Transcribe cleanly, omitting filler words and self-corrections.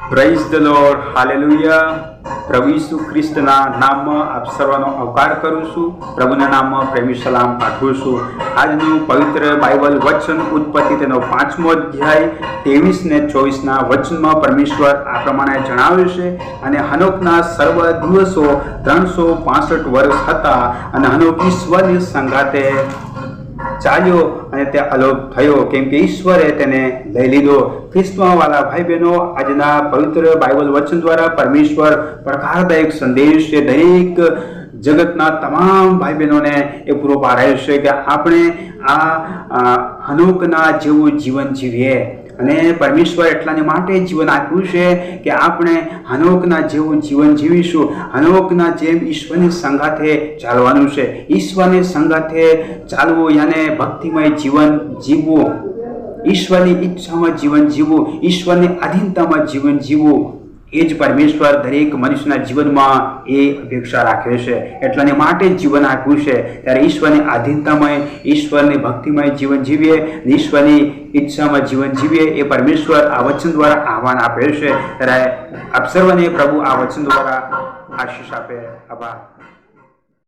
Praise the lord, hallelujah. પ્રભુ ઈસુ ખ્રિસ્તના નામમાં આપ સર્વનો આવકાર કરું છું. પ્રભુના નામમાં પ્રેમી સલામ પાઠવું છું. આજનું પવિત્ર બાઇબલ વચન ઉત્પત્તિ તેનો 5મો અધ્યાય 23 ને 24ના વચનમાં પરમેશ્વર આ પ્રમાણે જણાવ્યું છે. અને હનોકના સર્વ દિવસો 365 વર્ષ હતા અને હનોક ઈશ્વરની સંગાતે ચાલ્યો અને તે અલોપ થયો, કેમ કે ઈશ્વરે તેને લઈ લીધો. ખ્રિસ્તમાં વાલા ભાઈ બહેનો, આજના પવિત્ર બાઇબલ વચન દ્વારા પરમેશ્વર પ્રકારદાયક સંદેશ છે દરેક જગતના તમામ ભાઈ બહેનોને એ પૂરો પાડે છે કે આપણે આ હનોકના જેવું જીવન જીવીએ. અને પરમેશ્વર એટલાને માટે જીવન આપ્યું છે કે આપણે હનોકના જેવું જીવન જીવીશું. હનોકના જેમ ઈશ્વરની સંગાથે ચાલવાનું છે. ઈશ્વરની સંગાથે ચાલવું યાને ભક્તિમય જીવન જીવવું, ઈશ્વરની ઈચ્છામાં જીવન જીવવું, ઈશ્વરની આધીનતામાં જીવન જીવવું, એ જ પરમેશ્વર દરેક મનુષ્યના જીવનમાં એ અપેક્ષા રાખે છે. એટલાને માટે જ જીવન આપ્યું છે. ત્યારે ઈશ્વરની આધીનતામય, ઈશ્વરની ભક્તિમય જીવન જીવીએ, ઈશ્વરની ઈચ્છામાં જીવન જીવીએ, એ પરમેશ્વર આ વચન દ્વારા આહવાન આપે છે. ત્યારે આપ સર્વને પ્રભુ આ વચન દ્વારા આશીષ આપે. આભાર.